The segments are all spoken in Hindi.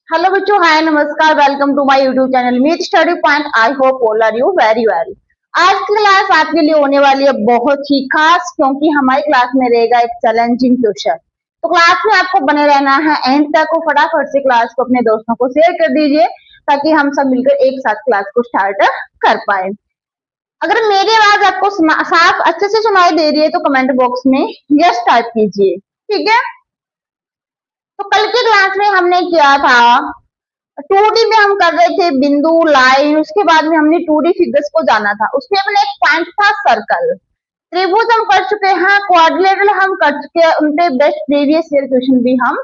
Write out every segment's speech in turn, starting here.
हेलो बच्चों, हाय नमस्कार, welcome to my YouTube channel Meet study point. I hope all are you very well. आज की क्लास आपके लिए होने वाली है बहुत ही खास, क्योंकि हमारी क्लास में रहेगा एक चैलेंजिंग क्वेश्चन। तो क्लास में आपको बने रहना है एंड तक। फटाफट से क्लास को अपने दोस्तों को शेयर कर दीजिए ताकि हम सब मिलकर एक साथ क्लास को स्टार्ट कर पाए। अगर मेरी आवाज आपको साफ अच्छे से सुनाई दे रही है तो कमेंट बॉक्स में यस टाइप कीजिए, ठीक है। तो कल की क्लास में हमने किया था 2D में हम कर रहे थे बिंदु लाइन, उसके बाद में हमने 2D फिगर्स को जाना था। उसमें अपने एक पॉइंट था सर्कल। त्रिभुज हम कर चुके हैं, क्वाड्रिलेटरल हम कर चुके हैं, उनपे बेस्ट प्रीवियस ईयर क्वेश्चन भी हम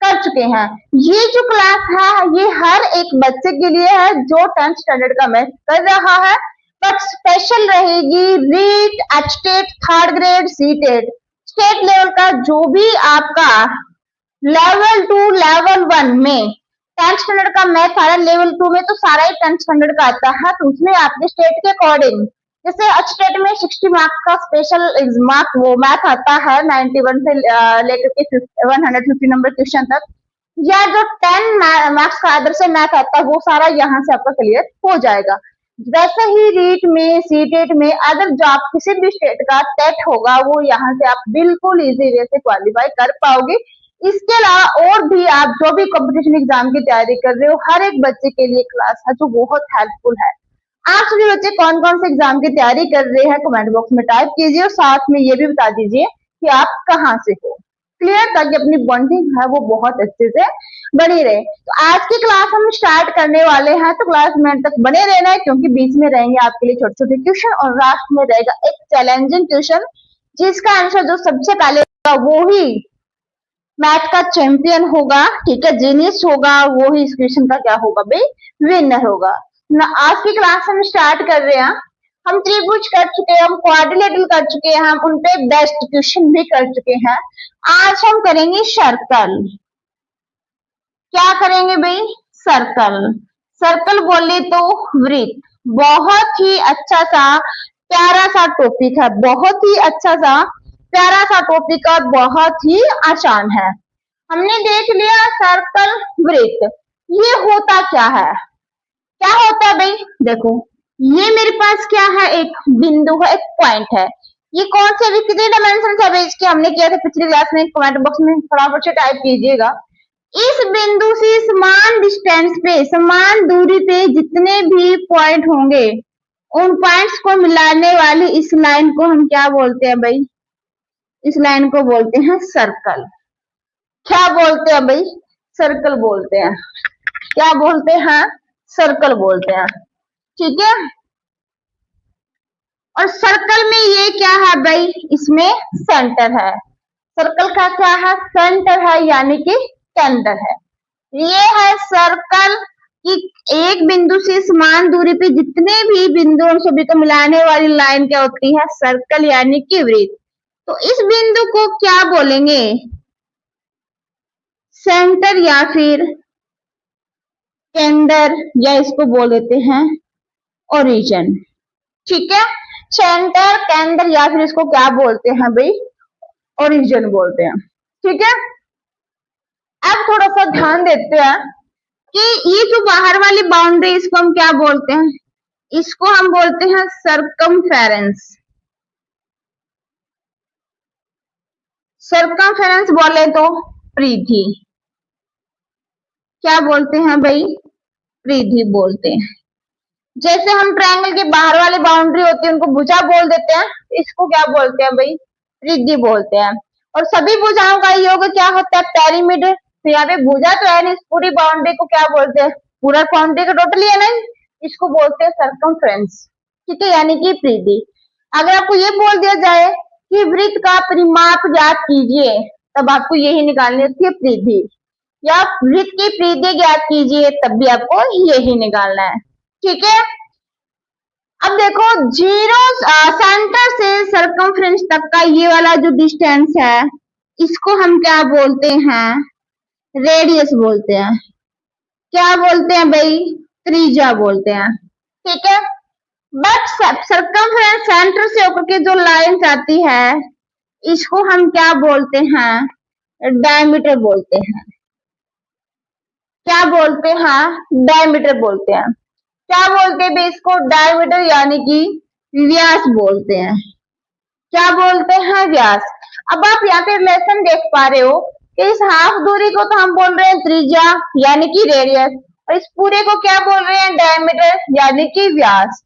कर चुके हैं। ये जो क्लास है ये हर एक बच्चे के लिए है जो 10th स्टैंडर्ड का मैथ कर रहा है, बट स्पेशल रहेगी REET, HTET, third grade, CTET, state level का जो भी आपका लेवल 2 लेवल 1 में 10th स्टैंडर्ड का मैथ आ रहा है। लेवल 2 में तो सारा ही 10th स्टैंडर्ड का आता है, तो उसमें आपके स्टेट के अकॉर्डिंग जैसे स्टेट में 60 मार्क्स का स्पेशल मार्क वो मैथ आता है 91 से लेकर के 150 नंबर क्वेश्चन तक, या जो 10 मार्क्स का अदर से मैथ आता है वो सारा यहाँ से आपका क्लियर हो जाएगा। वैसे ही रीट में, सीटेट में, अदर जो आप किसी भी स्टेट का टेट होगा वो यहाँ से आप बिल्कुल इजी वे से क्वालिफाई कर पाओगे। इसके अलावा और भी आप जो भी कंपटीशन एग्जाम की तैयारी कर रहे हो, हर एक बच्चे के लिए क्लास है जो बहुत हेल्पफुल है। आप सभी बच्चे कौन कौन से एग्जाम की तैयारी कर रहे हैं कमेंट बॉक्स में टाइप कीजिए, और साथ में ये भी बता दीजिए कि आप कहाँ से हो, क्लियर, ताकि अपनी बॉन्डिंग है वो बहुत अच्छे से बनी रहे। तो आज की क्लास हम स्टार्ट करने वाले हैं, तो क्लास में तक बने रहना है, क्योंकि बीच में रहेंगे आपके लिए छोटे छोटे क्वेश्चन और लास्ट में रहेगा एक चैलेंजिंग क्वेश्चन जिसका आंसर जो सबसे पहले होगा वो ही मैथ का चैंपियन होगा, ठीक है, जीनियस होगा, वो ही इस क्वेश्चन का क्या होगा भाई, विनर होगा ना। आज की क्लास हम स्टार्ट कर रहे हैं। हम त्रिभुज कर चुके हैं, हम क्वाड्रिलेटरल कर चुके हैं, हम उनपे बेस्ट क्वेश्चन भी कर चुके हैं। आज हम करेंगे सर्कल। क्या करेंगे भाई, सर्कल। सर्कल बोले तो वृत्त। बहुत ही अच्छा सा प्यारा सा टॉपिक है, बहुत ही अच्छा सा प्यारा सा टॉपिक है, बहुत ही आसान है। हमने देख लिया सर्कल, वृत्त, ये होता क्या है, क्या होता है भाई, देखो ये मेरे पास क्या है, एक बिंदु है, एक पॉइंट है। ये कौन से कितने डायमेंशन है भाई इसके, हमने किया था पिछली क्लास में, कमेंट बॉक्स में फटाफट से टाइप कीजिएगा। इस बिंदु से समान डिस्टेंस पे, समान दूरी पे जितने भी पॉइंट होंगे उन पॉइंट्स को मिलाने वाली इस लाइन को हम क्या बोलते हैं भाई, इस लाइन को बोलते हैं सर्कल। क्या बोलते हैं भाई, सर्कल बोलते हैं। क्या बोलते हैं, सर्कल बोलते हैं, ठीक है। और सर्कल में ये क्या है भाई, इसमें सेंटर है। सर्कल का क्या है, सेंटर है, यानी कि केंद्र है। ये है सर्कल की एक बिंदु से समान दूरी पे जितने भी बिंदु उन सभी को मिलाने वाली लाइन क्या होती है, सर्कल यानी कि वृत्त। तो इस बिंदु को क्या बोलेंगे, सेंटर या फिर केंद्र, या इसको बोल देते हैं ओरिजिन, ठीक है। सेंटर, केंद्र, या फिर इसको क्या बोलते हैं भाई, ओरिजिन बोलते हैं, ठीक है। अब थोड़ा सा ध्यान देते हैं कि ये जो बाहर वाली बाउंड्री इसको हम क्या बोलते हैं, इसको हम बोलते हैं सर्कमफेरेंस। सर्कमफेरेंस बोले तो परिधि, क्या बोलते हैं भाई, परिधि बोलते हैं। जैसे हम ट्रायंगल के बाहर वाली बाउंड्री होती है उनको भुजा बोल देते हैं, इसको क्या बोलते हैं भाई, परिधि बोलते हैं। और सभी भुजाओं का योग क्या होता है, पिरामिड। तो यहाँ पे भुजा तो है नहीं, इस पूरी बाउंड्री को क्या बोलते हैं, पूरा बाउंड्री का टोटली है ना, इसको बोलते हैं सर्कमफ्रेंस, ठीक है, यानी कि परिधि। अगर आपको ये बोल दिया जाए कि वृत्त का परिमाप ज्ञात कीजिए, तब आपको यही निकालनी होती है परिधि, या वृत्त की परिधि ज्ञात कीजिए तब भी आपको यही निकालना है, ठीक है। अब देखो जीरो सेंटर से सर्कमफ्रेंस तक का ये वाला जो डिस्टेंस है इसको हम क्या बोलते हैं, रेडियस बोलते हैं। क्या बोलते हैं भाई, त्रिज्या बोलते हैं, ठीक है। बट सर्कमफ्रेंस सेंटर से होकर के जो लाइन आती है इसको हम क्या बोलते हैं, डायमीटर बोलते हैं, क्या बोलते हैं, डायमीटर बोलते हैं। क्या बोलते हैं इसको, डायमीटर यानी कि व्यास बोलते हैं। क्या बोलते हैं, व्यास। अब आप यहाँ पे रिलेशन देख पा रहे हो कि इस हाफ दूरी को तो हम बोल रहे हैं त्रिज्या यानी कि रेडियस, और इस पूरे को क्या बोल रहे हैं, डायमीटर यानी कि व्यास।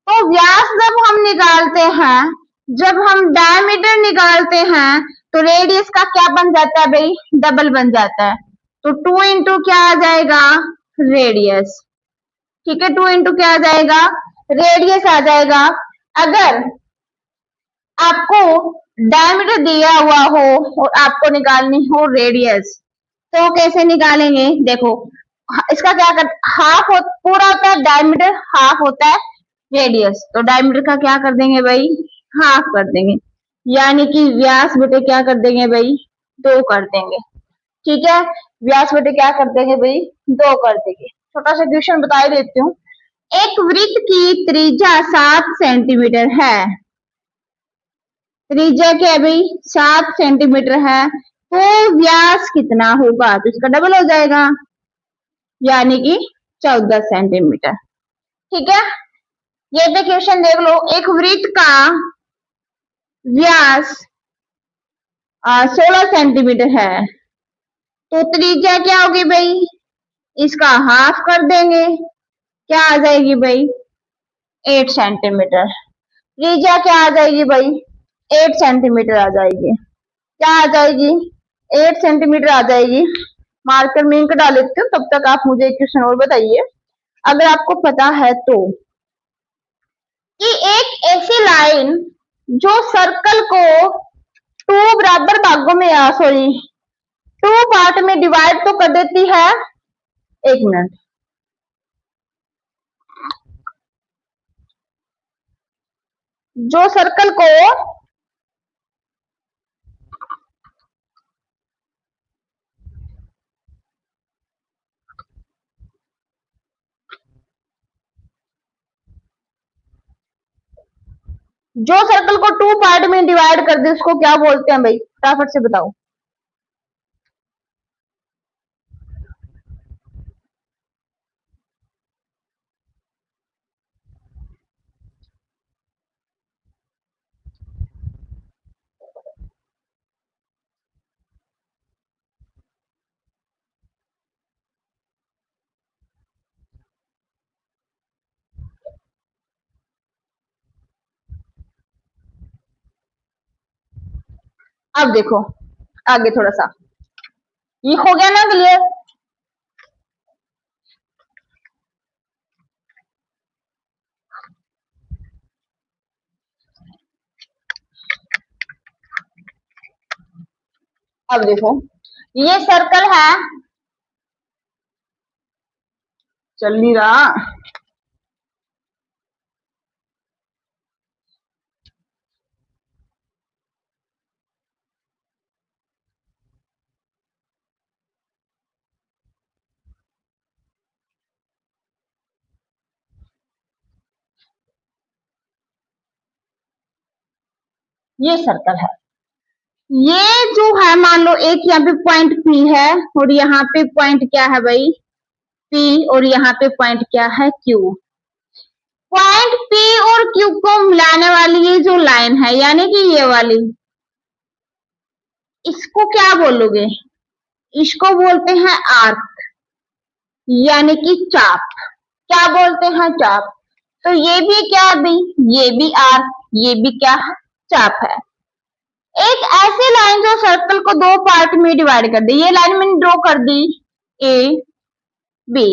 तो व्यास जब हम निकालते हैं, जब हम डायमीटर निकालते हैं, तो रेडियस का क्या बन जाता है भाई, डबल बन जाता है। तो 2 इंटू क्या आ जाएगा, रेडियस। ठीक है, 2 इंटू क्या आ जाएगा, रेडियस आ जाएगा। अगर आपको डायमीटर दिया हुआ हो और आपको निकालनी हो रेडियस, तो कैसे निकालेंगे, देखो इसका क्या कर, हाफ पूरा होता है डायमीटर, हाफ होता है रेडियस, तो डायमीटर का क्या कर देंगे भाई, हाफ कर देंगे, यानी कि व्यास बटे क्या कर देंगे भाई, 2 कर देंगे। ठीक है, व्यास बटे क्या कर देंगे भाई, 2 कर देंगे। छोटा सा क्वेश्चन बता ही देती हूँ। एक वृत्त की त्रिज्या 7 सेंटीमीटर है, त्रिज्या क्या है भाई, 7 सेंटीमीटर है, तो व्यास कितना होगा, तो इसका डबल हो जाएगा, यानी कि 14 सेंटीमीटर। ठीक है, ये भी क्वेश्चन देख लो। एक वृत्त का व्यास 16 सेंटीमीटर है, तो त्रिज्या क्या होगी भाई, इसका हाफ कर देंगे, क्या आ जाएगी भाई, 8 सेंटीमीटर। त्रिज्या क्या आ जाएगी भाई, 8 सेंटीमीटर आ जाएगी। क्या आ जाएगी, 8 सेंटीमीटर आ जाएगी। मार्कर में इंक डाल लेती हूँ, तब तक आप मुझे एक क्वेश्चन और बताइए, अगर आपको पता है तो, कि एक ऐसी लाइन जो सर्कल को 2 बराबर भागों में, सॉरी 2 पार्ट में डिवाइड तो कर देती है, एक मिनट, जो सर्कल को जो सर्कल को 2 पार्ट में डिवाइड कर दे, उसको क्या बोलते हैं भाई, फटाफट से बताओ। अब देखो आगे थोड़ा सा, ये हो गया ना क्लियर। अब देखो, ये सर्कल है, चल नहीं रहा, ये सर्कल है, ये जो है मान लो एक यहाँ पे पॉइंट पी है, और यहाँ पे पॉइंट क्या है भाई, पी, और यहाँ पे पॉइंट क्या है, क्यू। पॉइंट पी और क्यू को मिलाने वाली ये जो लाइन है, यानी कि ये वाली, इसको क्या बोलोगे, इसको बोलते हैं आर्क, यानी कि चाप। क्या बोलते हैं, चाप। तो ये भी क्या भी, ये भी आर्क, ये भी क्या है, चाप है। एक ऐसी लाइन जो सर्कल को 2 पार्ट में डिवाइड कर दे, ये लाइन मैंने ड्रॉ कर दी, ए बी,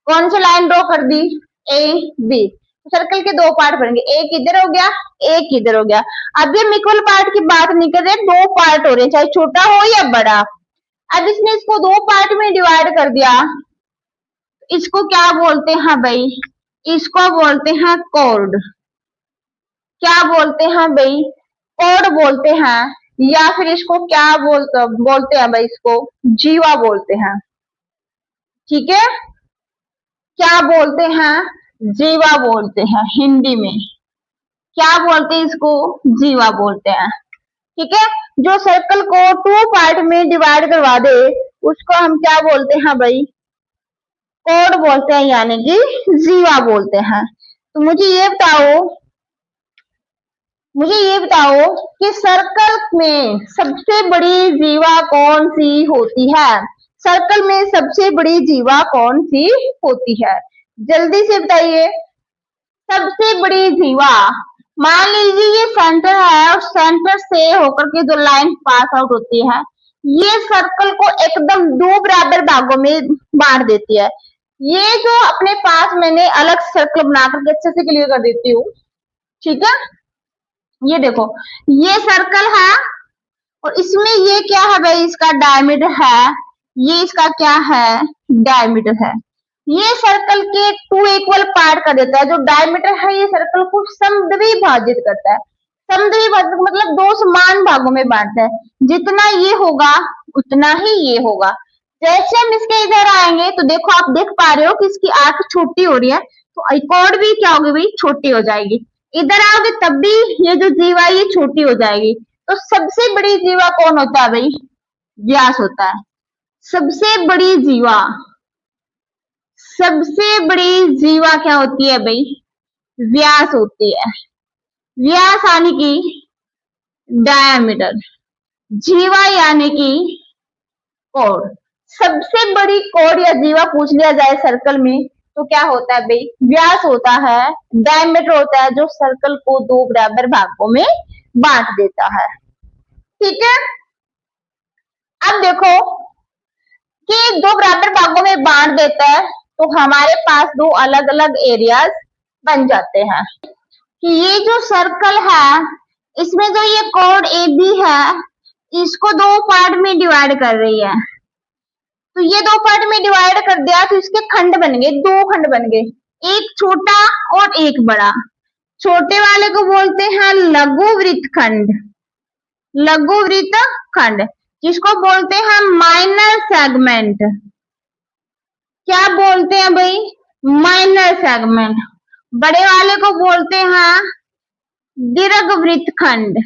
कौन सी लाइन ड्रॉ कर दी, ए बी। सर्कल के 2 पार्ट बनेंगे, एक इधर हो गया, एक इधर हो गया। अब हम इक्वल पार्ट की बात नहीं कर रहे, 2 पार्ट हो रहे, चाहे छोटा हो या बड़ा। अब इसने इसको 2 पार्ट में डिवाइड कर दिया, इसको क्या बोलते हैं भाई, इसको बोलते हैं कॉर्ड। क्या बोलते हैं भाई, कॉर्ड बोलते हैं, या फिर इसको क्या बोलते हैं भाई, इसको जीवा बोलते हैं। ठीक है, क्या बोलते हैं, जीवा बोलते हैं हिंदी में। क्या बोलते हैं इसको, जीवा बोलते हैं। ठीक है, जो सर्कल को 2 पार्ट में डिवाइड करवा दे, उसको हम क्या बोलते हैं भाई, कोड बोलते हैं यानी कि जीवा बोलते हैं। तो मुझे ये बताओ कि सर्कल में सबसे बड़ी जीवा कौन सी होती है? सर्कल में सबसे बड़ी जीवा कौन सी होती है? जल्दी से बताइए। सबसे बड़ी जीवा, मान लीजिए ये सेंटर है और सेंटर से होकर के जो लाइन पास आउट होती है, ये सर्कल को एकदम दो बराबर भागों में बांट देती है। ये जो अपने पास मैंने अलग सर्कल बना करके अच्छे से क्लियर कर देती हूँ, ठीक है। ये देखो, ये सर्कल है और इसमें ये क्या है भाई, इसका डायमीटर है, ये इसका क्या है, डायमीटर है। ये सर्कल के टू इक्वल पार्ट कर देता है। जो डायमीटर है ये सर्कल को समद्विभाजित करता है। समद्विभाजित मतलब दो समान भागों में बांटता है। जितना ये होगा उतना ही ये होगा। जैसे हम इसके इधर आएंगे तो देखो, आप देख पा रहे हो कि इसकी आंख छोटी हो रही है, तो कॉर्ड भी क्या होगी भाई, छोटी हो जाएगी। इधर आओगे तब भी ये जो जीवा ये छोटी हो जाएगी। तो सबसे बड़ी जीवा कौन होता है भाई, व्यास होता है। सबसे बड़ी जीवा, सबसे बड़ी जीवा क्या होती है भाई, व्यास होती है। व्यास यानी कि डायमीटर, जीवा यानी कि कोण। सबसे बड़ी कोण या जीवा पूछ लिया जाए सर्कल में तो क्या होता है भाई, व्यास होता है, डायमीटर होता है, जो सर्कल को दो बराबर भागों में बांट देता है। ठीक है, अब देखो कि दो बराबर भागों में बांट देता है तो हमारे पास दो अलग अलग एरियाज बन जाते हैं। कि ये जो सर्कल है इसमें जो ये कोण AB है, इसको दो पार्ट में डिवाइड कर रही है। तो ये दो पार्ट में डिवाइड कर दिया तो इसके खंड बन गए, दो खंड बन गए, एक छोटा और एक बड़ा। छोटे वाले को बोलते हैं लघु वृत्त खंड, लघु वृत्त खंड, जिसको बोलते हैं माइनर सेगमेंट। क्या बोलते हैं भाई, माइनर सेगमेंट। बड़े वाले को बोलते हैं दीर्घवृत्त खंड,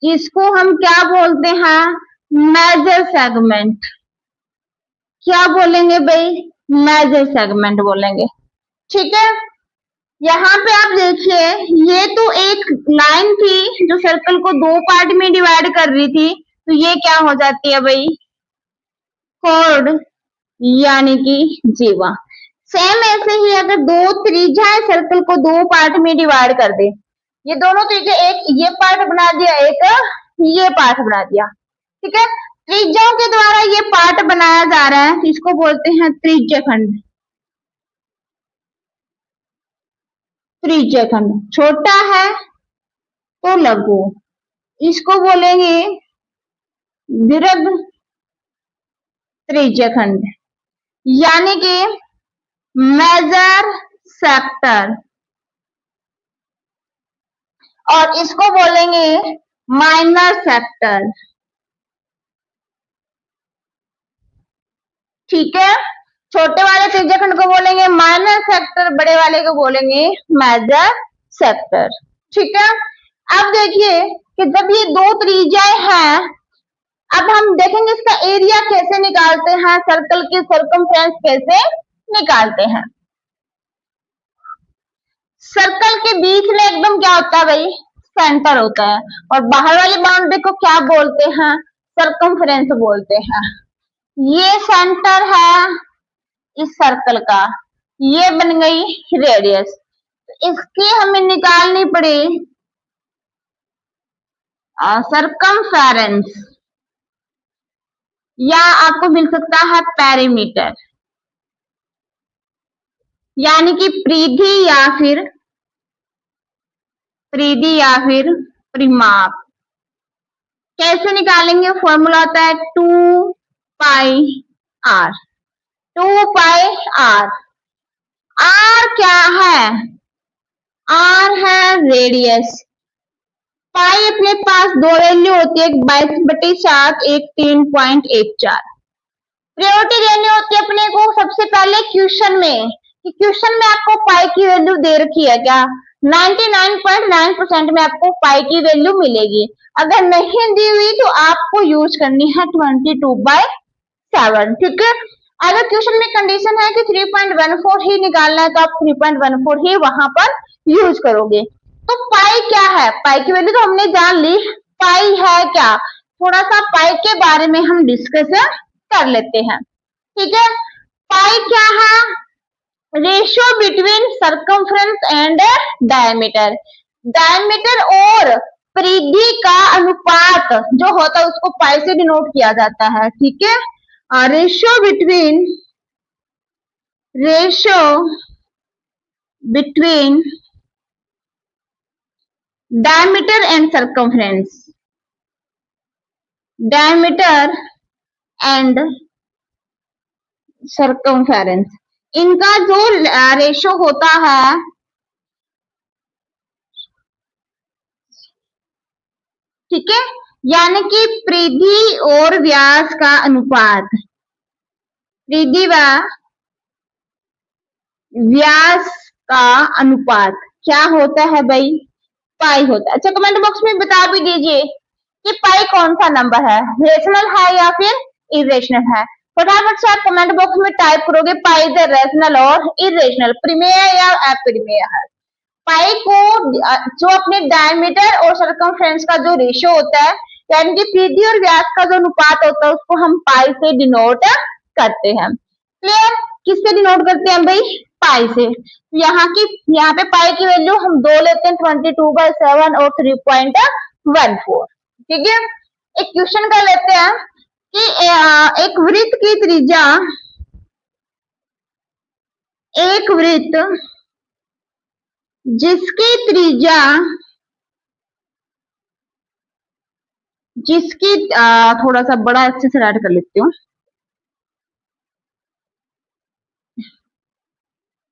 जिसको हम क्या बोलते हैं, मेजर सेगमेंट। क्या बोलेंगे भाई, मेजर सेगमेंट बोलेंगे। ठीक है, यहाँ पे आप देखिए ये तो एक लाइन थी जो सर्कल को दो पार्ट में डिवाइड कर रही थी, तो ये क्या हो जाती है भाई, कोण यानी कि जीवा। सेम ऐसे ही अगर दो त्रिज्याएं सर्कल को दो पार्ट में डिवाइड कर दे, ये दोनों त्रिज्या, एक ये पार्ट बना दिया, एक ये पार्ट बना दिया, ठीक है। त्रिज्याओं के द्वारा ये पार्ट बनाया जा रहा है, इसको बोलते हैं त्रिज्यखंड। त्रिज्यखंड छोटा है तो लघु, इसको बोलेंगे दीर्घ त्रिज्यखंड यानी कि मेजर सेक्टर, और इसको बोलेंगे माइनर सेक्टर। ठीक है, छोटे वाले त्रिज्यखंड को बोलेंगे माइनर सेक्टर, बड़े वाले को बोलेंगे मेजर सेक्टर। ठीक है, अब देखिए कि जब ये दो त्रिज्याएं हैं, अब हम देखेंगे इसका एरिया कैसे निकालते हैं, सर्कल की सर्कमफ्रेंस कैसे निकालते हैं। सर्कल के बीच में एकदम क्या होता है भाई, सेंटर होता है, और बाहर वाली बाउंड्री को क्या बोलते हैं, सर्कमफ्रेंस बोलते हैं। ये सेंटर है इस सर्कल का, ये बन गई रेडियस। इसकी हमें निकालनी पड़ी सर्कमफेरेंस, या आपको मिल सकता है पेरीमीटर, यानी कि परिधि या फिर परिमाप। कैसे निकालेंगे, फॉर्मूला होता है 2 पाई r। 2 पाई r, r क्या है, r है रेडियस। पाई अपने पास दो वैल्यू होती है, 22/7, एक 3.14। प्रायोरिटी देनी होती है अपने को सबसे पहले क्वेश्चन में, कि क्वेश्चन में आपको पाई की वैल्यू दे रखी है क्या, 99.9% में आपको पाई की वैल्यू मिलेगी। अगर नहीं दी हुई तो आपको यूज करनी है 22/7। ठीक है, अगर क्वेश्चन में कंडीशन है कि 3.14 ही निकालना है तो आप 3.14 ही वहां पर यूज करोगे। तो पाई क्या है, पाई की वैल्यू तो हमने जान ली, पाई है क्या, थोड़ा सा पाई के बारे में हम डिस्कस कर लेते हैं। ठीक है, पाई क्या है, ratio between circumference and diameter. Diameter और परिधि का अनुपात जो होता है उसको पाई से डिनोट किया जाता है। ठीक है, ratio between diameter and circumference, diameter and circumference, इनका जो रेशियो होता है, ठीक है, यानी कि परिधि और व्यास का अनुपात, परिधि व व्यास का अनुपात क्या होता है भाई, पाई होता है। अच्छा, कमेंट बॉक्स में बता भी दीजिए कि पाई कौन सा नंबर है, रेशनल है या फिर इरेशनल है। फटाफट से आप कमेंट बॉक्स में टाइप करोगे पाई इज रेशनल और इरेशनल, प्रीमेय या अप्रीमेय है। पाई को जो अपने डायमीटर और सर्कमफ्रेंस का जो रेशियो होता है, यानी कि परिधि और व्यास का जो अनुपात होता है उसको हम पाई से डिनोट करते हैं। क्लियर, किससे डिनोट करते हैं भाई, पाई से। यहाँ पे पाई की वैल्यू हम 2 लेते हैं, 22/7 और 3.14। ठीक है, एक क्वेश्चन कर लेते हैं कि एक वृत्त की त्रिज्या, एक वृत्त जिसकी त्रिज्या, जिसकी थोड़ा सा बड़ा अच्छे से राइट कर लेती हूँ,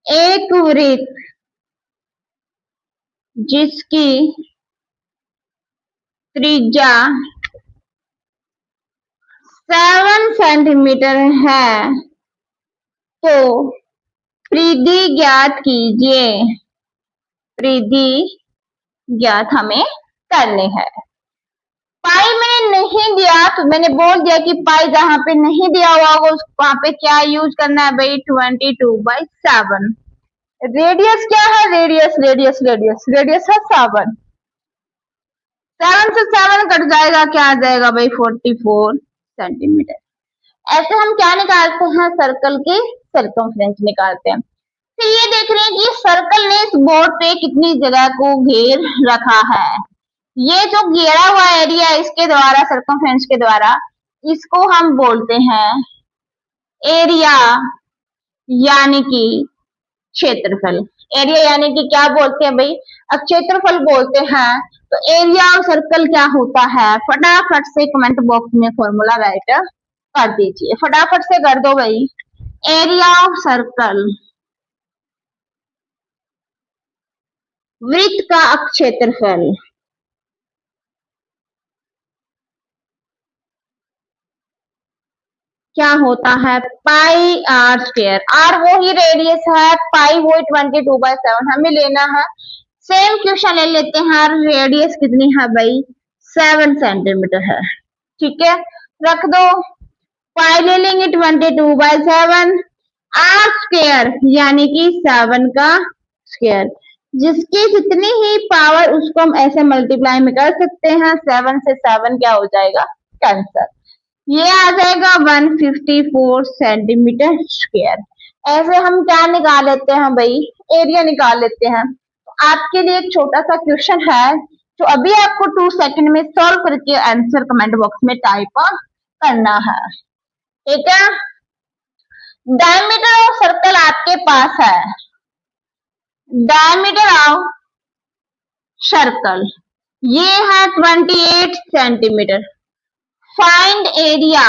एक वृत्त जिसकी त्रिज्या 7 सेंटीमीटर है तो परिधि ज्ञात कीजिए, परिधि ज्ञात हमें करनी है। पाई मैंने नहीं दिया तो मैंने बोल दिया कि पाई जहां पे नहीं दिया हुआ होगा वहां पे क्या यूज करना है भाई, 22/7। रेडियस क्या है, रेडियस है 7, 7 से 7 कट जाएगा, क्या आ जाएगा भाई 44 सेंटीमीटर। ऐसे हम क्या निकालते हैं, सर्कल की सर्कमफ्रेंस निकालते हैं। तो ये देख रहे हैं कि सर्कल ने इस बोर्ड पे कितनी जगह को घेर रखा है। ये जो घेरा हुआ एरिया है इसके द्वारा, सर्कमफ्रेंस के द्वारा, इसको हम बोलते हैं एरिया, यानी कि क्षेत्रफल। एरिया यानी कि क्या बोलते हैं भाई, अब क्षेत्रफल बोलते हैं। तो एरिया और सर्कल क्या होता है, फटाफट से कमेंट बॉक्स में फॉर्मूला राइट कर दीजिए, फटाफट से कर दो भाई। एरिया ऑफ सर्कल, वृत्त का क्षेत्रफल, क्या होता है, पाई आर स्क्वायर। आर वो ही रेडियस है, पाई वो 22/7 हमें लेना है। सेम क्वेश्चन ले लेते हैं, रेडियस कितनी है भाई, 7 सेंटीमीटर है। ठीक है, रख दो, पाई ले लेंगे 22/7, आर स्क्वायर यानी कि 7 का स्क्वायर, जिसकी जितनी ही पावर उसको हम ऐसे मल्टीप्लाई में कर सकते हैं, 7 से 7 क्या हो जाएगा, कैंसर, ये आ जाएगा 154 सेंटीमीटर स्क्वायर। ऐसे हम क्या निकाल लेते हैं भाई, एरिया निकाल लेते हैं। तो आपके लिए एक छोटा सा क्वेश्चन है जो अभी आपको 2 सेकंड में सॉल्व करके आंसर कमेंट बॉक्स में टाइप करना है। ठीक है, डायमीटर ऑफ सर्कल आपके पास है, डायमीटर ऑफ सर्कल ये है 28 सेंटीमीटर। फाइंड एरिया,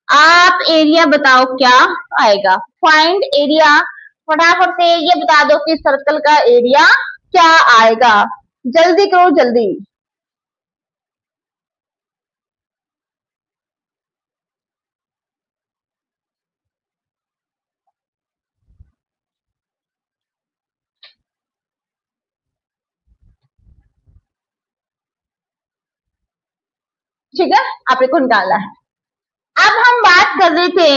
आप एरिया बताओ क्या आएगा, फाइंड एरिया, फटाफट से ये बता दो कि सर्कल का एरिया क्या आएगा, जल्दी करो जल्दी। ठीक है, आपने को निकाला है। अब हम बात कर रहे थे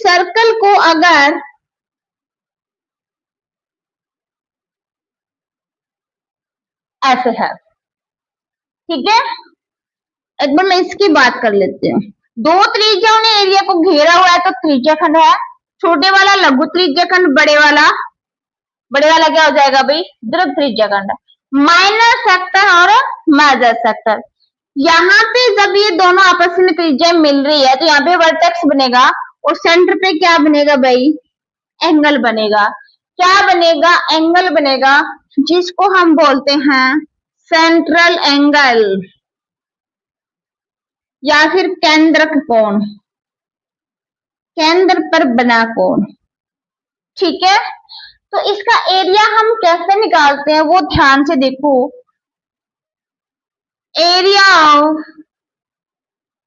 सर्कल को अगर ऐसे है, ठीक है, एक बार मैं इसकी बात कर लेती हूँ। दो त्रिज्याओं ने एरिया को घेरा हुआ है तो त्रिज्याखंड है। छोटे वाला लघु त्रिज्याखंड, बड़े वाला क्या हो जाएगा भाई, दीर्घ त्रिज्याखंड। माइनर सेक्टर और मेजर सेक्टर, यहाँ पे जब ये दोनों आपस में त्रिज्या मिल रही है तो यहाँ पे वर्टेक्स बनेगा और सेंटर पे क्या बनेगा भाई, एंगल बनेगा। क्या बनेगा, एंगल बनेगा, जिसको हम बोलते हैं सेंट्रल एंगल या फिर केंद्रक कोण, केंद्र पर बना कोण, ठीक है। तो इसका एरिया हम कैसे निकालते हैं वो ध्यान से देखो। एरिया ऑफ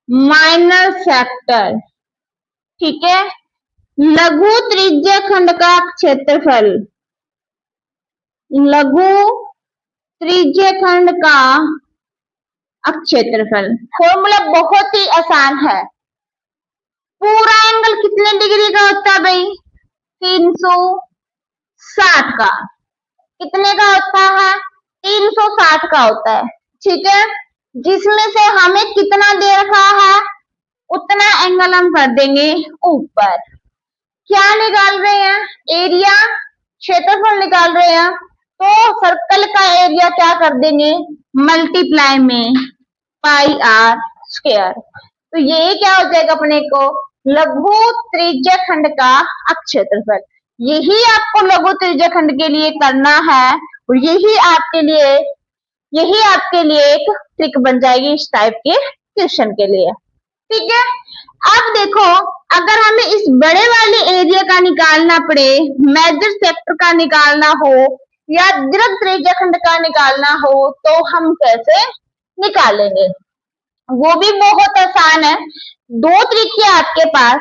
माइनर सेक्टर, ठीक है, लघु त्रिज्याखंड का क्षेत्रफल, लघु त्रिज्याखंड का क्षेत्रफल। फॉर्मूला बहुत ही आसान है। पूरा एंगल कितने डिग्री का होता है भाई, 360 का। कितने का होता है, 360 का होता है, ठीक है। जिसमें से हमें कितना दे रखा है उतना एंगल हम कर देंगे ऊपर। क्या निकाल रहे हैं, एरिया, क्षेत्रफल निकाल रहे हैं, तो सर्कल का एरिया क्या कर देंगे, मल्टीप्लाई में पाई आर स्क्वायर। तो ये क्या हो जाएगा अपने को, लघु त्रिज्याखंड का क्षेत्रफल। यही आपको लघु त्रिज्याखंड के लिए करना है और यही आपके लिए एक ट्रिक बन जाएगी इस टाइप के क्वेश्चन के लिए, ठीक है। अब देखो, अगर हमें इस बड़े वाले एरिया का निकालना पड़े, मेजर सेक्टर का निकालना हो या दीर्घ त्रिज्याखंड का निकालना हो तो हम कैसे निकालेंगे, वो भी बहुत आसान है। दो तरीके आपके पास,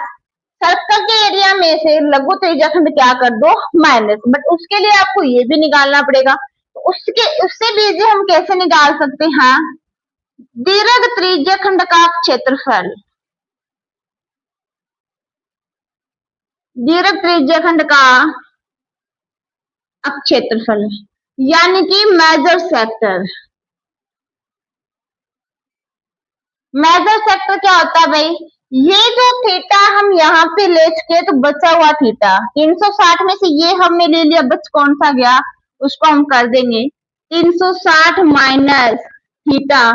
सर्कल के एरिया में से लघु त्रिज्याखंड क्या कर दो, माइनस, बट उसके लिए आपको ये भी निकालना पड़ेगा। तो उससे भी हम कैसे निकाल सकते हैं, दीर्घ त्रिज्याखंड का क्षेत्रफल, दीर्घ त्रिज्याखंड का क्षेत्रफल यानी कि मेजर सेक्टर। मेजर सेक्टर क्या होता है भाई, ये जो थीटा हम यहाँ पे ले चुके तो बचा हुआ थीटा 360 में से ये हमने ले लिया, बच कौन सा गया, उसको हम कर देंगे 360 माइनस थीटा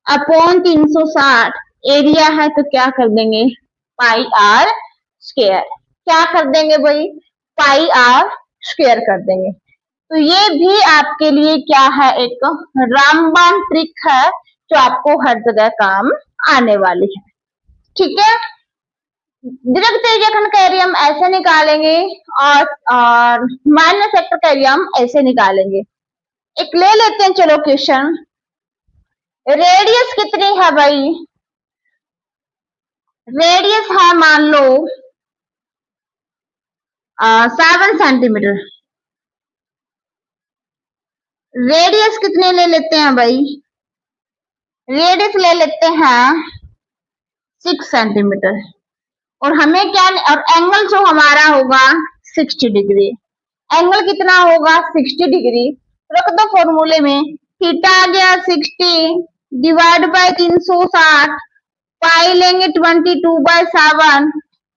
अपॉन 360, एरिया है तो क्या कर देंगे पाई आर स्क्वायर। क्या कर देंगे भाई, पाई आर स्क्वायर कर देंगे। तो ये भी आपके लिए क्या है, एक रामबाण ट्रिक है जो आपको हर जगह काम आने वाली है, ठीक है। दीर्घ त्रिज्याखंड का एरिया हम ऐसे निकालेंगे और माइनर सेक्टर का एरिया हम ऐसे निकालेंगे। एक ले लेते हैं, चलो क्वेश्चन। रेडियस कितनी है भाई, रेडियस है मान लो 7 सेंटीमीटर। रेडियस कितने ले लेते हैं भाई, रेडियस ले लेते हैं 6 सेंटीमीटर और हमें क्या, और एंगल जो हमारा होगा 60 डिग्री। एंगल कितना होगा 60 डिग्री, रख दो फॉर्मूले में, थीटा आ गया 60 डिवाइड बाय 360, पाई लेंगे 22/7,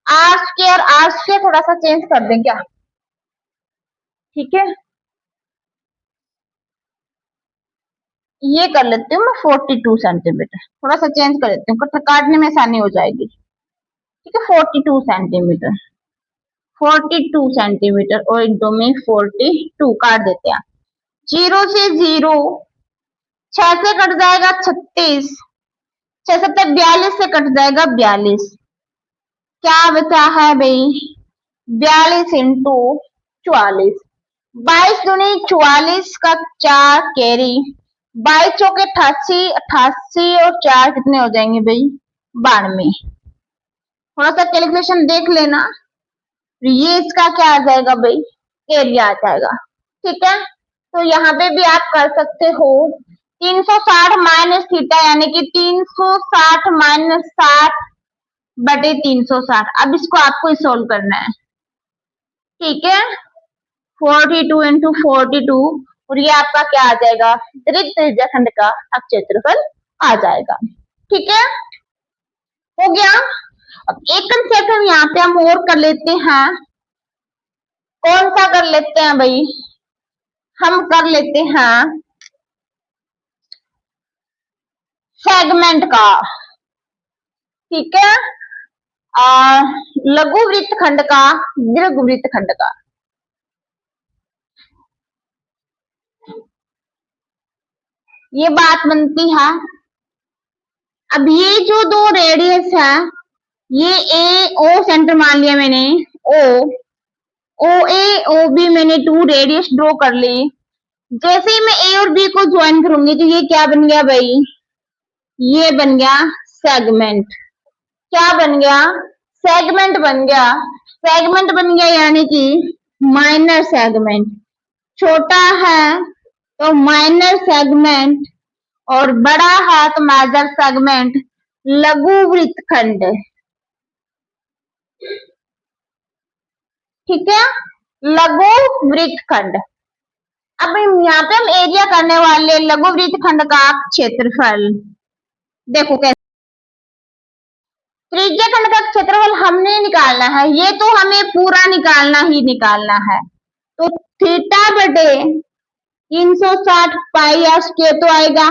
आर स्क्वायर थोड़ा सा चेंज कर दें क्या, ठीक है, ये कर लेती हूँ मैं 42 सेंटीमीटर, थोड़ा सा चेंज कर लेती हूँ, काटने में आसानी हो जाएगी, ठीक है। 42 सेंटीमीटर, 42 सेंटीमीटर और इंटू में 42 काट देते हैं, 0 से 0, 6 से कट जाएगा 36, 6 सत्तर 42 से कट जाएगा 42, क्या बचा है भाई 42 इंटू 44, 22 दूनी 44 का 4 कैरी, 22 चौके 88, 88 और 4 कितने हो जाएंगे भाई 92। थोड़ा सा कैलकुलेशन देख लेना, ये इसका क्या आ जाएगा भाई, एरिया आ जाएगा, ठीक है। तो यहाँ पे भी आप कर सकते हो 360 माइनस थीटा यानी कि 360 माइनस 60 बटे 360। अब इसको आपको सोल्व करना है, ठीक है। 42 इंटू 42 और ये आपका क्या आ जाएगा, दीर्घ त्रिज्याखंड का क्षेत्रफल आ जाएगा, ठीक है, हो गया। अब एक कंसेप्ट हम यहाँ पे हम और कर लेते हैं, कौन सा कर लेते हैं भाई, हम कर लेते हैं सेगमेंट का, ठीक है, लघु वृत्तखंड का, दीर्घ वृत्तखंड का। ये बात बनती है। अब ये जो दो रेडियस है, ये ए ओ सेंटर मान लिया मैंने, ओ ए ओ बी मैंने 2 रेडियस ड्रॉ कर ली। जैसे ही मैं ए और बी को ज्वाइन करूंगी तो ये क्या बन गया भाई, ये बन गया सेगमेंट। क्या बन गया, सेगमेंट बन गया। सेगमेंट बन गया यानी कि माइनर सेगमेंट, छोटा है तो माइनर सेगमेंट और बड़ा है तो मेजर सेगमेंट, लघु वृत्तखंड, ठीक है, लघु वृत्तखंड। अब यहाँ पे हम एरिया करने वाले लघु वृत्तखंड का क्षेत्रफल, देखो कैसे, त्रिज्याखंड का क्षेत्रफल हमने निकालना है, ये तो हमें पूरा निकालना ही निकालना है। तो थीटा बटे 360 पाई आर स्क्वायर तो आएगा।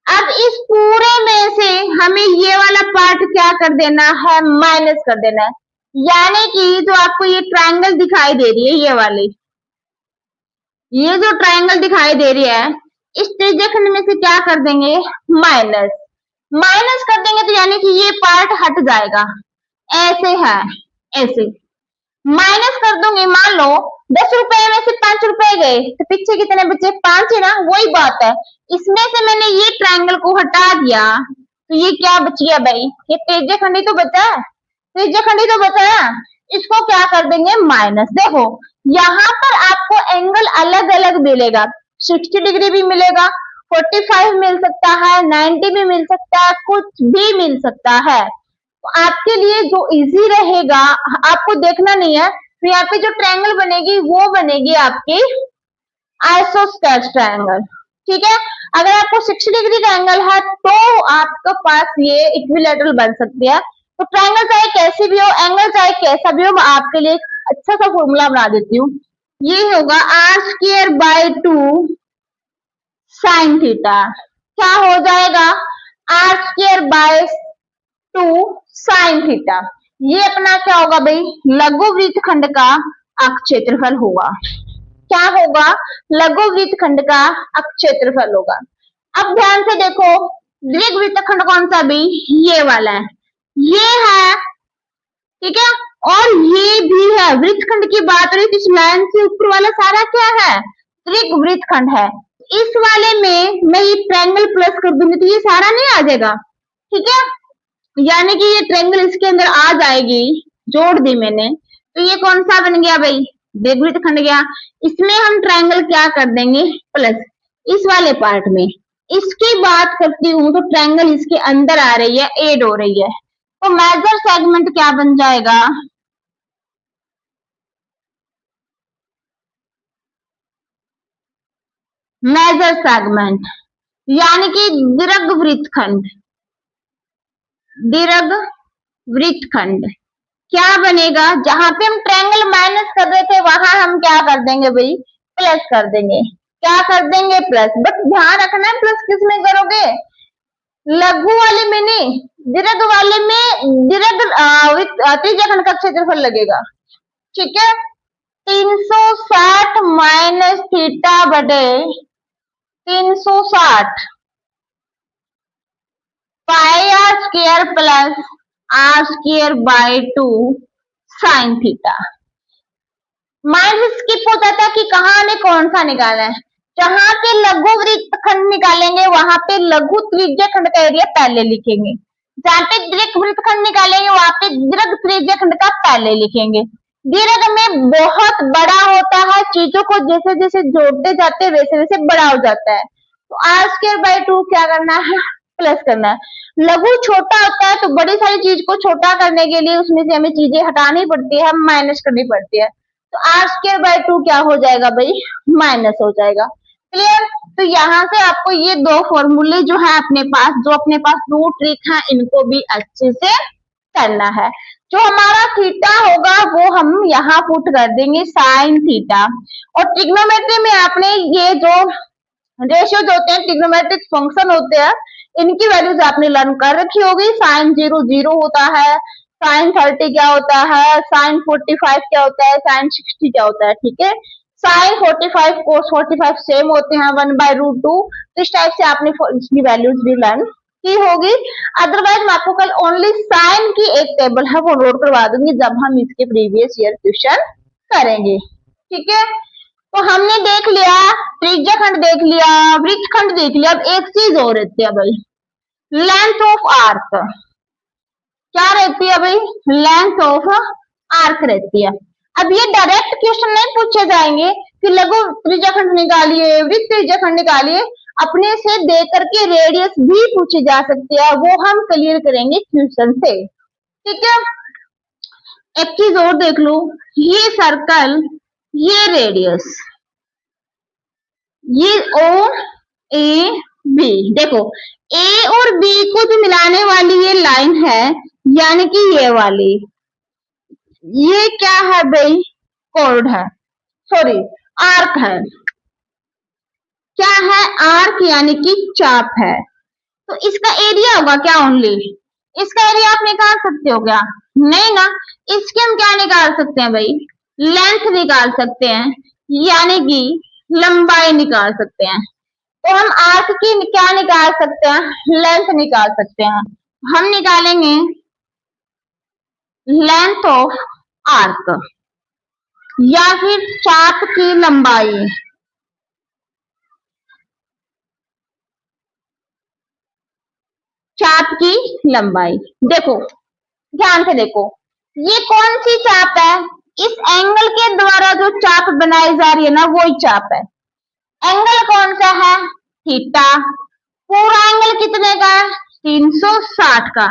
अब इस पूरे में से हमें ये वाला पार्ट क्या कर देना है, माइनस कर देना है। यानी कि जो आपको ये ट्रायंगल दिखाई दे रही है, ये वाली, ये जो ट्रायंगल दिखाई दे रही है, इस त्रिज्याखंड में से क्या कर देंगे, माइनस। माइनस कर देंगे तो यानी कि ये पार्ट हट जाएगा, ऐसे है, ऐसे माइनस कर दूंगी। मान लो 10 रुपए में से 5 रुपए गए तो पीछे कितने बचे, 5 है ना, वही बात है। इसमें से मैंने ये ट्रायंगल को हटा दिया तो ये क्या बच गया भाई, ये त्रिज्याखंड ही तो बचा है, त्रिज्याखंड ही तो बचा है। इसको क्या कर देंगे, माइनस। देखो यहाँ पर आपको एंगल अलग अलग मिलेगा, 60 डिग्री भी मिलेगा, 45 मिल सकता है, 90 भी मिल सकता है, कुछ भी मिल सकता है। तो आपके लिए जो इजी रहेगा, आपको देखना नहीं है, तो यहाँ पे जो ट्रायंगल बनेगी वो बनेगी आपकी आइसोस्केलेटल ट्रायंगल, ठीक है। अगर आपको 60 डिग्री का एंगल है तो आपके पास ये इक्विलैटरल बन सकती है। तो ट्रायंगल चाहे कैसी भी हो, एंगल चाहे कैसा भी हो, मैं आपके लिए अच्छा सा फॉर्मूला बना देती हूँ। ये होगा R square by 2 sine theta. क्या हो जाएगा, R square by 2 sine theta. ये अपना क्या होगा भाई, लघु वृत्तखंड का क्षेत्रफल होगा। क्या होगा, लघु वृत्तखंड का क्षेत्रफल होगा। अब ध्यान से देखो, दीर्घ वृत्तखंड कौन सा भी, ये वाला है, ये है, ठीक है, और ये भी है। वृत्तखंड की बात रही तो इस लाइन से ऊपर वाला सारा क्या है, दीर्घ वृत्तखंड है। इस वाले में मैं ये ट्रायंगल प्लस कर दूंगी तो ये सारा नहीं आ जाएगा, ठीक है, यानी कि ये ट्रायंगल इसके अंदर आ जाएगी, जोड़ दी मैंने, तो ये कौन सा बन गया भाई, दीर्घ वृत्तखंड गया। इसमें हम ट्रायंगल क्या कर देंगे, प्लस, इस वाले पार्ट में। इसकी बात करती हूँ तो ट्रायंगल इसके अंदर आ रही है, एड हो रही है, तो मेजर सेगमेंट क्या बन जाएगा, मेजर सेगमेंट, यानी कि दीर्घ वृत्तखंड, दीर्घ वृत्तखंड क्या बनेगा, जहां पे हम ट्रायंगल माइनस कर रहे थे वहां हम क्या कर देंगे भाई, प्लस कर देंगे। क्या कर देंगे, प्लस। बट ध्यान रखना है प्लस किस में करोगे, लघु वाले में नहीं, दीर्घ वाले में, दीर्घ त्रिज्याखंड का क्षेत्रफल लगेगा, ठीक है। 360 माइनस थीटा बटे 360 pi R square plus R square by 2 sine theta. Mind skip हो जाता है कि कहाँ हमें कौन सा निकालना है। जहां पे लघु वृत्तखंड निकालेंगे वहां पे लघु त्रिज्याखंड का एरिया पहले लिखेंगे, जहां पे दीर्घ वृत्तखंड निकालेंगे वहां पे दीर्घ त्रिज्याखंड का पहले लिखेंगे। दीर्घ में बहुत बड़ा होता है, चीजों को जैसे जैसे जोड़ते जाते हैं वैसे वैसे बड़ा हो जाता है। तो आर स्क्वायर बाय 2 क्या करना है, प्लस करना है। लघु छोटा होता है तो बड़ी सारी चीज को छोटा करने के लिए उसमें से हमें चीजें हटानी पड़ती है, माइनस करनी पड़ती है। तो r² by 2 क्या हो जाएगा भाई, माइनस हो जाएगा। क्लियर। तो यहाँ से आपको ये दो फॉर्मूले जो है अपने पास, जो अपने पास दो ट्रिक है, इनको भी अच्छे से करना है। जो हमारा थीटा होगा वो हम यहाँ पुट कर देंगे साइन थीटा। और ट्रिग्नोमेट्री में आपने ये जो रेशियोज होते हैं, ट्रिग्नोमेट्रिक फंक्शन होते हैं, इनकी वैल्यूज आपने लर्न कर रखी होगी। साइन 0 0 होता है, साइन 30 क्या होता है, साइन 45 क्या होता है, साइन 60 क्या होता है। ठीक है, साइन 45 कोस 45 सेम होते हैं 1/√2। तो इस टाइप से आपने इसकी वैल्यूज भी लर्न की होगी। अदरवाइज मैं आपको कल ओनली साइन की एक टेबल है वो नोट करवा दूंगी जब हम इसके प्रीवियस ईयर क्वेश्चन करेंगे। ठीक है, तो हमने देख लिया त्रिज्याखंड, देख लिया वृत्तखंड, देख लिया। अब एक चीज और रहती है भाई, लेंथ ऑफ आर्क। क्या रहती है भाई, लेंथ ऑफ आर्क रहती है। अब ये डायरेक्ट क्वेश्चन नहीं पूछे जाएंगे कि लघु त्रिज्याखंड निकालिए, वृत्त त्रिज्याखंड निकालिए। अपने से दे करके रेडियस भी पूछी जा सकती है, वो हम क्लियर करेंगे क्वेश्चन से। ठीक है, एक चीज और देख लो, ये सर्कल, ये रेडियस, ये ओ ए बी, देखो ए और बी को जो मिलाने वाली ये लाइन है, यानी कि ये वाली, ये क्या है भाई, कॉर्ड है, सॉरी आर्क है। क्या है, आर्क यानी कि चाप है। तो इसका एरिया होगा क्या ओनली, इसका एरिया आप निकाल सकते हो क्या, नहीं ना। इसके हम क्या निकाल सकते हैं भाई, लेंथ निकाल सकते हैं, यानी कि लंबाई निकाल सकते हैं। तो हम आर्क की क्या निकाल सकते हैं, लेंथ निकाल सकते हैं। हम निकालेंगे लेंथ ऑफ आर्क या फिर चाप की लंबाई। चाप की लंबाई, देखो ध्यान से देखो, ये कौन सी चाप है, इस एंगल के द्वारा जो चाप बनाई जा रही है ना, वो ही चाप है। एंगल कौन सा है, थीटा। पूरा एंगल कितने का है, 360 का।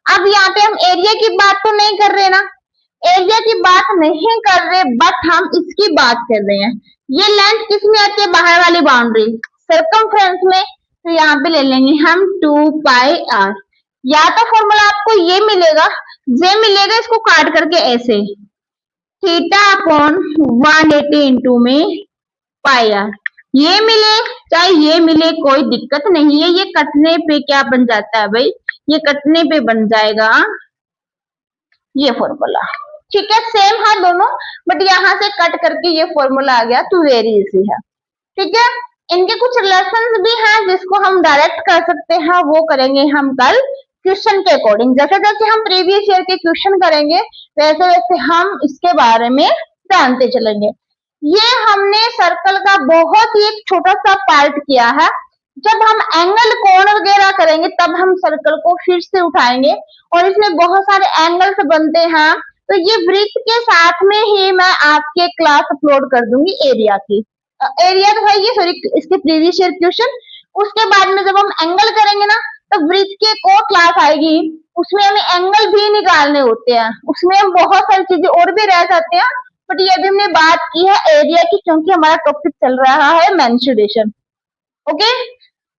अब यहाँ पे हम एरिया की बात तो नहीं कर रहे ना, एरिया की बात नहीं कर रहे, बट हम इसकी बात कर रहे हैं। ये लेंथ किस में आती है, बाहर वाली बाउंड्री, सर्कमफ्रेंस में। तो यहाँ पे ले लेंगे हम 2πr। या तो फॉर्मूला आपको ये मिलेगा, जे मिलेगा, इसको काट करके ऐसे, थीटा अपॉन 180 इंटू में पाई आर। ये मिले चाहे ये मिले कोई दिक्कत नहीं है, ये कटने पे क्या बन जाता है भाई, ये कटने पे बन जाएगा ये फॉर्मूला। ठीक है, सेम है दोनों, बट यहाँ से कट करके ये फॉर्मूला आ गया, तो वेरी इजी है। ठीक है, इनके कुछ लेसन भी हैं जिसको हम डायरेक्ट कर सकते हैं, वो करेंगे हम कल क्वेश्चन के अकॉर्डिंग। जैसे जैसे हम प्रीवियस ईयर के क्वेश्चन करेंगे वैसे वैसे हम इसके बारे में जानते चलेंगे। ये हमने सर्कल का बहुत ही एक छोटा सा पार्ट किया है। जब हम एंगल कोण वगैरह करेंगे तब हम सर्कल को फिर से उठाएंगे, और इसमें बहुत सारे एंगल्स बनते हैं। तो ये वृत्त के साथ में ही मैं आपके क्लास अपलोड कर दूंगी एरिया की। एरिया तो है ये, सॉरी इसके प्रीवियस ईयर क्वेश्चन। उसके बाद में जब हम एंगल करेंगे ना, तो वृत्त के को क्लास आएगी, उसमें हमें एंगल भी निकालने होते हैं, उसमें हम बहुत सारी चीजें और भी रह जाते हैं। बट ये अभी हमने बात की है एरिया की, क्योंकि हमारा टॉपिक चल रहा है मेंसुरेशन। ओके,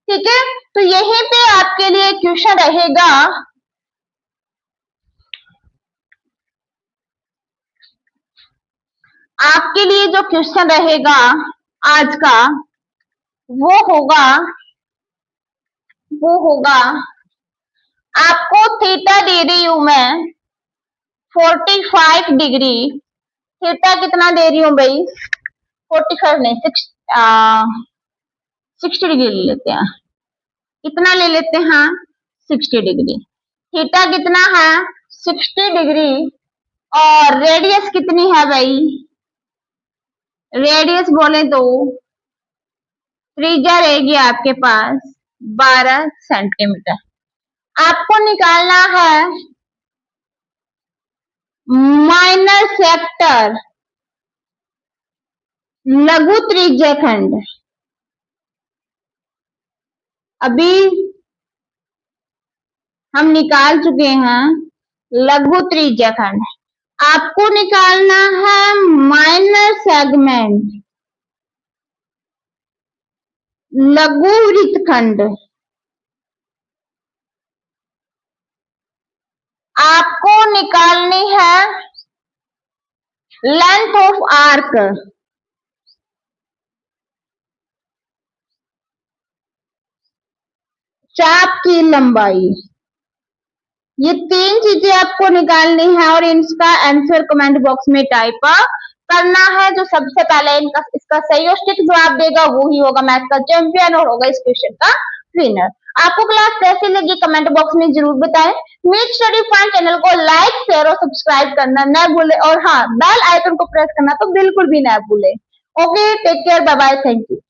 ठीक है, तो यहीं पे आपके लिए क्वेश्चन रहेगा, आपके लिए जो क्वेश्चन रहेगा आज का वो होगा, आपको थीटा दे रही हूं मैं 45 डिग्री। थीटा कितना दे रही हूँ भाई, 45 नहीं 60 डिग्री ले लेते हैं, कितना ले लेते हैं 60 डिग्री। थीटा कितना है 60 डिग्री, और रेडियस कितनी है भाई, रेडियस बोले तो त्रिज्या रहेगी आपके पास 12 सेंटीमीटर। आपको निकालना है माइनर सेक्टर लघु त्रिज्याखंड। अभी हम निकाल चुके हैं लघु त्रिज्या खंड। आपको निकालना है माइनर सेगमेंट, लघु वृत्तखंड। आपको निकालनी है लेंथ ऑफ आर्क, चाप की लंबाई। ये 3 चीजें आपको निकालनी है और इसका आंसर कमेंट बॉक्स में टाइप करना है। जो सबसे पहले इसका सही और सटीक जवाब देगा वो ही होगा मैथ का चैंपियन और होगा इस क्वेश्चन का विनर। आपको क्लास कैसी लगी कमेंट बॉक्स में जरूर बताएं। मीट स्टडी पॉइंट चैनल को लाइक शेयर और सब्सक्राइब करना न भूले और हाँ बेल आइकन को प्रेस करना तो बिल्कुल भी न भूले। Okay, take care, bye bye, thank you.